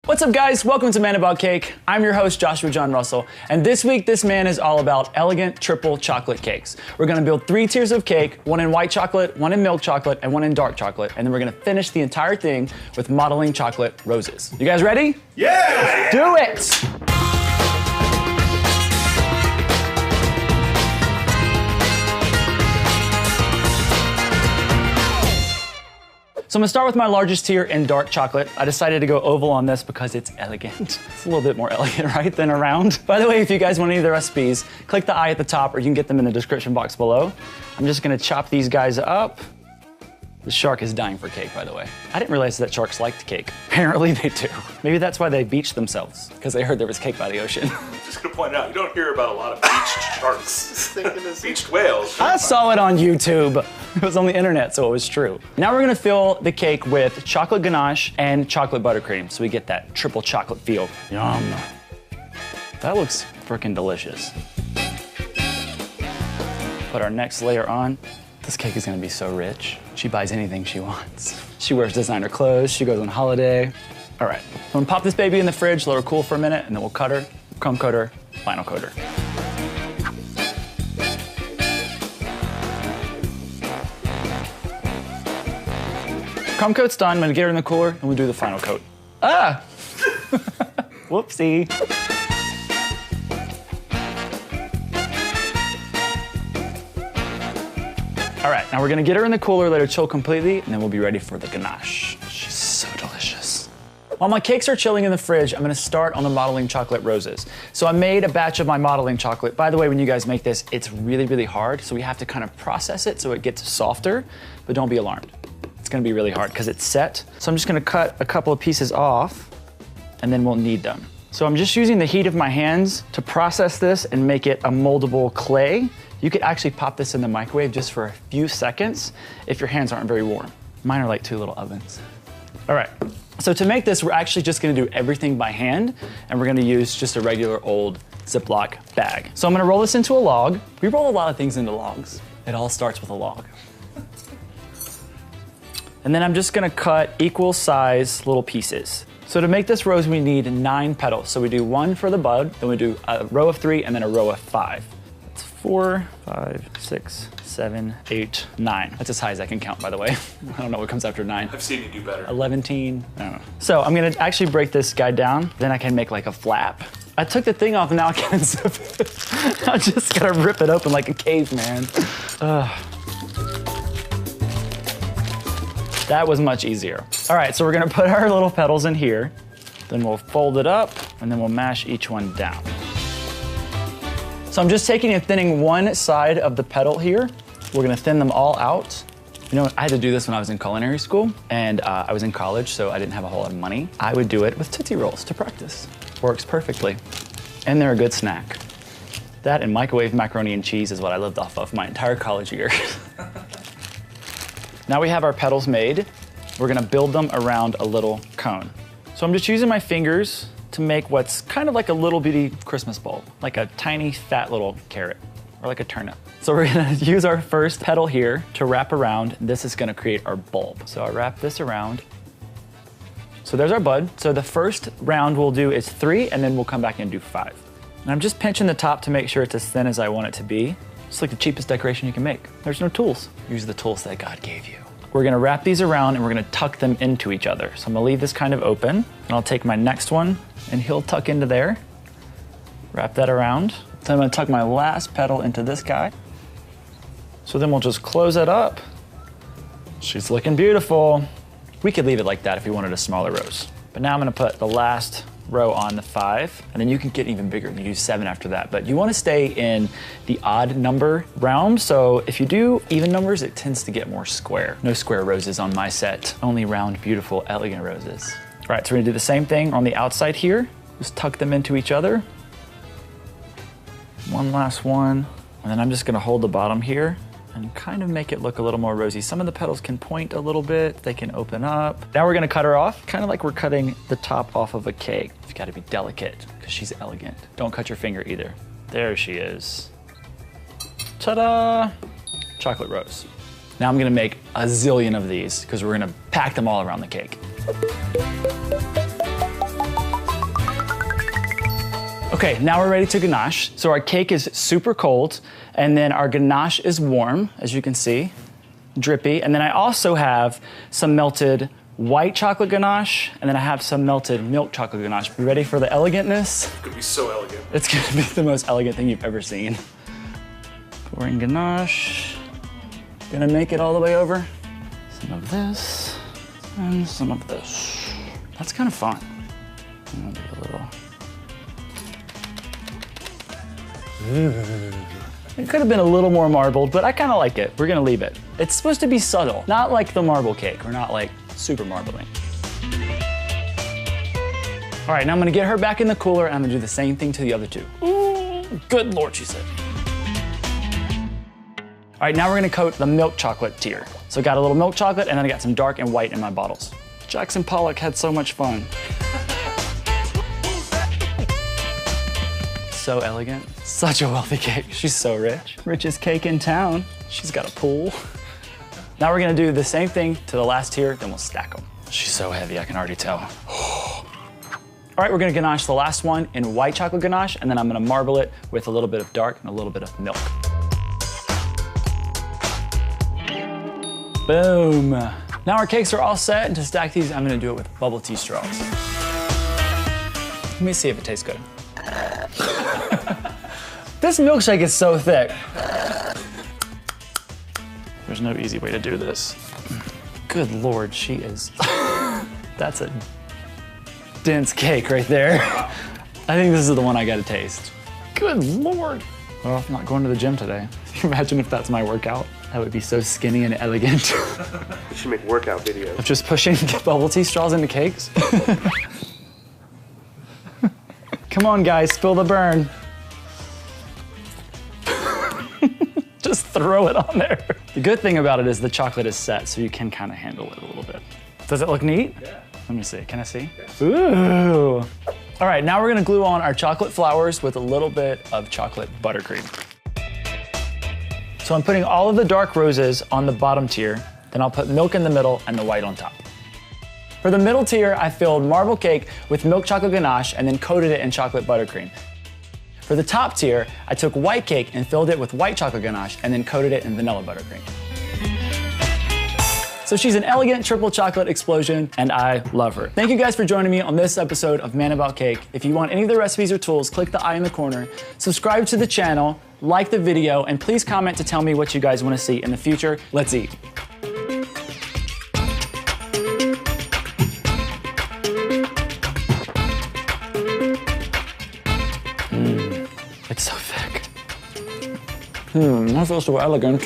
What's up guys, welcome to Man About Cake. I'm your host, Joshua John Russell, and this week, this man is all about elegant triple chocolate cakes. We're gonna build 3 tiers of cake, one in white chocolate, one in milk chocolate, and one in dark chocolate, and then we're gonna finish the entire thing with modeling chocolate roses. You guys ready? Yeah! Do it! So I'm gonna start with my largest tier in dark chocolate. I decided to go oval on this because it's elegant. It's a little bit more elegant, right, than a round. By the way, if you guys want any of the recipes, click the I at the top or you can get them in the description box below. I'm just gonna chop these guys up. The shark is dying for cake, by the way. I didn't realize that sharks liked cake. Apparently they do. Maybe that's why they beached themselves, because they heard there was cake by the ocean. Just gonna point out, you don't hear about a lot of beached sharks. Beached whales. I saw it on YouTube. It was on the internet, so it was true. Now we're gonna fill the cake with chocolate ganache and chocolate buttercream, so we get that triple chocolate feel. Yum. That looks freaking delicious. Put our next layer on. This cake is gonna be so rich. She buys anything she wants. She wears designer clothes, she goes on holiday. All right, I'm gonna pop this baby in the fridge, let her cool for a minute, and then we'll cut her, crumb coat her, final coat her. Crumb coat's done, I'm gonna get her in the cooler, and we'll do the final coat. Ah! Whoopsie. All right, now we're gonna get her in the cooler, let her chill completely, and then we'll be ready for the ganache. She's so delicious. While my cakes are chilling in the fridge, I'm gonna start on the modeling chocolate roses. So I made a batch of my modeling chocolate. By the way, when you guys make this, it's really, really hard, so we have to kind of process it so it gets softer, but don't be alarmed. It's gonna be really hard because it's set. So I'm just gonna cut a couple of pieces off, and then we'll knead them. So I'm just using the heat of my hands to process this and make it a moldable clay. You could actually pop this in the microwave just for a few seconds if your hands aren't very warm. Mine are like 2 little ovens. All right, so to make this, we're actually just gonna do everything by hand, and we're gonna use just a regular old Ziploc bag. So I'm gonna roll this into a log. We roll a lot of things into logs. It all starts with a log. And then I'm just gonna cut equal size little pieces. So to make this rose, we need 9 petals. So we do 1 for the bud, then we do a row of 3, and then a row of 5. 4, 5, 6, 7, 8, 9. That's as high as I can count, by the way. I don't know what comes after 9. I've seen you do better. 11, I don't know. So I'm gonna actually break this guy down, then I can make like a flap. I took the thing off and now I can't zip it. I just gotta rip it open like a caveman. That was much easier. All right, so we're gonna put our little petals in here, then we'll fold it up, and then we'll mash each one down. So I'm just taking and thinning one side of the petal here. We're gonna thin them all out. You know, I had to do this when I was in culinary school, and I was in college, so I didn't have a whole lot of money. I would do it with Tootsie Rolls to practice. Works perfectly. And they're a good snack. That and microwave macaroni and cheese is what I lived off of my entire college years. Now we have our petals made. We're gonna build them around a little cone. So I'm just using my fingers to make what's kind of like a little bitty Christmas bulb, like a tiny fat little carrot, or like a turnip. So we're gonna use our first petal here to wrap around. This is gonna create our bulb. So I wrap this around. So there's our bud. So the first round we'll do is 3, and then we'll come back and do 5. And I'm just pinching the top to make sure it's as thin as I want it to be. It's like the cheapest decoration you can make. There's no tools. Use the tools that God gave you. We're gonna wrap these around and we're gonna tuck them into each other. So I'm gonna leave this kind of open, and I'll take my next one and he'll tuck into there. Wrap that around. So I'm gonna tuck my last petal into this guy. So then we'll just close it up. She's looking beautiful. We could leave it like that if we wanted a smaller rose. But now I'm gonna put the last row on the 5, and then you can get even bigger and you do 7 after that. But you wanna stay in the odd number realm, so if you do even numbers, it tends to get more square. No square roses on my set, only round, beautiful, elegant roses. All right, so we're gonna do the same thing on the outside here. Just tuck them into each other. One last one, and then I'm just gonna hold the bottom here and kind of make it look a little more rosy. Some of the petals can point a little bit, they can open up. Now we're gonna cut her off, kind of like we're cutting the top off of a cake. You've gotta be delicate, because she's elegant. Don't cut your finger either. There she is. Ta-da! Chocolate rose. Now I'm gonna make a zillion of these, because we're gonna pack them all around the cake. Okay, now we're ready to ganache. So our cake is super cold, and then our ganache is warm, as you can see, drippy. And then I also have some melted white chocolate ganache, and then I have some melted milk chocolate ganache. You ready for the elegantness? It's gonna be so elegant. It's gonna be the most elegant thing you've ever seen. Pouring ganache. Gonna make it all the way over. Some of this, and some of this. That's kind of fun. I'm gonna do a little. It could have been a little more marbled, but I kind of like it. We're gonna leave it. It's supposed to be subtle, not like the marble cake. We're not like super marbling. All right, now I'm gonna get her back in the cooler and I'm gonna do the same thing to the other two. Good Lord, she said. All right, now we're gonna coat the milk chocolate tier. So I got a little milk chocolate and then I got some dark and white in my bottles. Jackson Pollock had so much fun. So elegant, such a wealthy cake. She's so rich. Richest cake in town. She's got a pool. Now we're gonna do the same thing to the last tier, then we'll stack them. She's so heavy, I can already tell. All right, we're gonna ganache the last one in white chocolate ganache, and then I'm gonna marble it with a little bit of dark and a little bit of milk. Boom. Now our cakes are all set, and to stack these, I'm gonna do it with bubble tea straws. Let me see if it tastes good. This milkshake is so thick. There's no easy way to do this. Good Lord, she is. That's a dense cake right there. I think this is the one I gotta taste. Good Lord. Well, I'm not going to the gym today. Imagine if that's my workout. That would be so skinny and elegant. We should make workout videos. Of just pushing bubble tea straws into cakes. Come on, guys, spill the burn. Just throw it on there. The good thing about it is the chocolate is set, so you can kind of handle it a little bit. Does it look neat? Yeah. Let me see, can I see? Yeah. Ooh. All right, now we're gonna glue on our chocolate flowers with a little bit of chocolate buttercream. So I'm putting all of the dark roses on the bottom tier, then I'll put milk in the middle and the white on top. For the middle tier, I filled marble cake with milk chocolate ganache and then coated it in chocolate buttercream. For the top tier, I took white cake and filled it with white chocolate ganache and then coated it in vanilla buttercream. So she's an elegant triple chocolate explosion, and I love her. Thank you guys for joining me on this episode of Man About Cake. If you want any of the recipes or tools, click the eye in the corner, subscribe to the channel, like the video, and please comment to tell me what you guys want to see in the future. Let's eat. It's so thick. That feels so elegant.